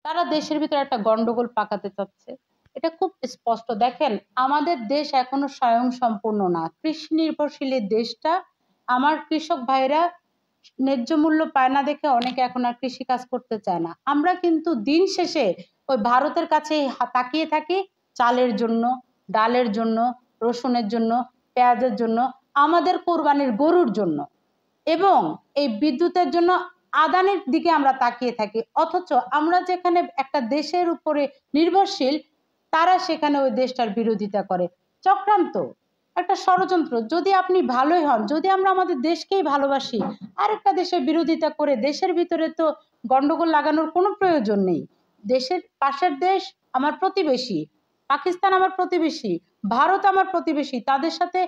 তারা দেশের ভিতরে একটা গন্ডগোল পাকাতে চাচ্ছে। এটা খুব স্পষ্ট। দেখেন, আমাদের দেশ এখনো স্বয়ংসম্পূর্ণ না। কৃষি নির্ভরশীল এই দেশটা। আমার কৃষক ভাইরা ন্যায্য মূল্য পায় না দেখে অনেকে এখন আর কৃষি কাজ করতে চায় না। আমরা কিন্তু দিন শেষে ওই ভারতের কাছে তাকিয়ে থাকি চালের জন্য, ডালের জন্য, রসুনের জন্য, পেঁয়াজের জন্য, আমাদের কোরবানির গরুর জন্য, এবং এই বিদ্যুতের জন্য আদানির দিকে আমরা তাকিয়ে থাকি। অথচ আমরা যেখানে একটা দেশের উপরে নির্ভরশীল, তারা সেখানে ওই দেশটার বিরোধিতা করে। চক্রান্ত, একটা ষড়যন্ত্র। যদি আপনি ভালোই হন, যদি আমরা আমাদের দেশকেই ভালোবাসি, আরেকটা দেশের বিরোধিতা করে দেশের ভিতরে তো গন্ডগোল লাগানোর কোনো প্রয়োজন নেই। দেশের পাশের দেশ আমার প্রতিবেশী, পাকিস্তান আমার প্রতিবেশী, ভারত আমার প্রতিবেশী, তাদের সাথে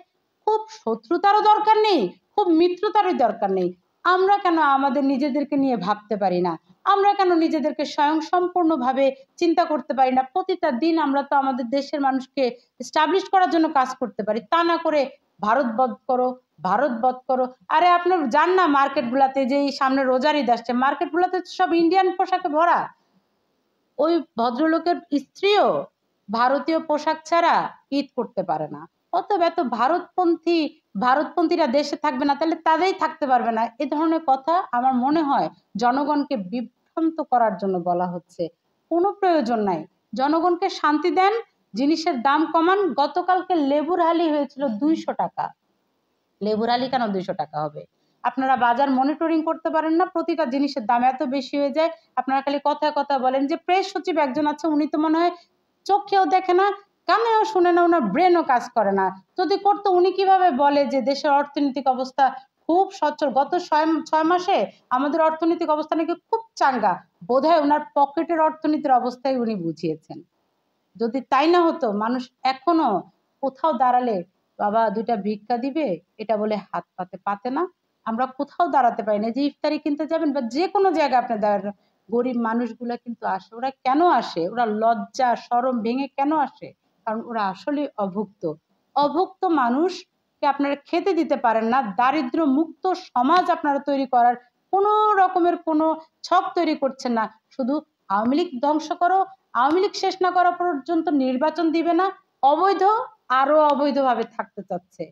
খুব শত্রুতারও দরকার নেই, খুব মিত্রতারই দরকার নেই। আমরা কেন আমাদের নিজেদেরকে নিয়ে ভাবতে পারি না? আমরা কেন নিজেদেরকে স্বয়ংসম্পূর্ণভাবে চিন্তা করতে পারি না? প্রতিটা দিন আমরা তো আমাদের দেশের মানুষকে এস্টাবলিশ করার জন্য কাজ করতে পারি, তা না করে ভারত বধ করো, ভারত বধ করো। আরে আপনার যান না মার্কেট গুলাতে, যে সামনে রোজার ঈদ আসছে, মার্কেট গুলাতে সব ইন্ডিয়ান পোশাকে ভরা। ওই ভদ্রলোকের স্ত্রীও ভারতীয় পোশাক ছাড়া ঈদ করতে পারে না। অতএব এত ভারতপন্থীরা দেশে থাকবে না, তাহলে তাদেরই থাকতে পারবে না। এ ধরনের কথা আমার মনে হয় জনগণকে বিভ্রান্ত করার জন্য বলা হচ্ছে। কোনো প্রয়োজন নাই। জনগণকে শান্তি দেন, জিনিসের দাম কমান। গতকালকে লেবুর হালি হয়েছিল 200 টাকা। লেবুর হালি কেন 200 টাকা হবে? আপনারা বাজার মনিটরিং করতে পারেন না? প্রতিটা জিনিসের দাম এত বেশি হয়ে যায়। আপনারা খালি কথা কথা বলেন। যে প্রেস সচিব একজন আছে, উনি তো মনে হয় চোখেও দেখে না, কানেও শুনে না, ওনার ব্রেনও কাজ করে না। যদি করতো, উনি কিভাবে বলে যে দেশের অর্থনৈতিক অবস্থা খুব সচ্ছল, গত 6 মাসে আমাদের অর্থনৈতিক অবস্থা নাকি খুব চাঙ্গা? বোধহয় ওনার পকেটের অর্থনীতির অবস্থায় উনি বুঝিয়েছেন। যদি তাই না হতো, মানুষ এখনো কোথাও দাঁড়ালে বাবা 2টা ভিক্ষা দিবে এটা বলে হাত পাতে পাতে না। আমরা কোথাও দাঁড়াতে পারি না। যে ইফতারি কিনতে যাবেন বা যে কোনো জায়গায় আপনি দাঁড়ান, গরিব মানুষগুলা কিন্তু আসে। ওরা কেন আসে? ওরা লজ্জা শরম ভেঙে কেন আসে? কারণ ওরা আসলে অভুক্ত। অভুক্ত মানুষকে আপনারা খেতে দিতে পারেন না। দারিদ্র মুক্ত সমাজ আপনারা তৈরি করার কোনো রকমের কোনো ছক তৈরি করছেন না। শুধু আওয়ামী লীগ ধ্বংস করো, আওয়ামী লীগ শেষ না করা পর্যন্ত নির্বাচন দিবে না, অবৈধ আরো অবৈধভাবে থাকতে চাচ্ছে।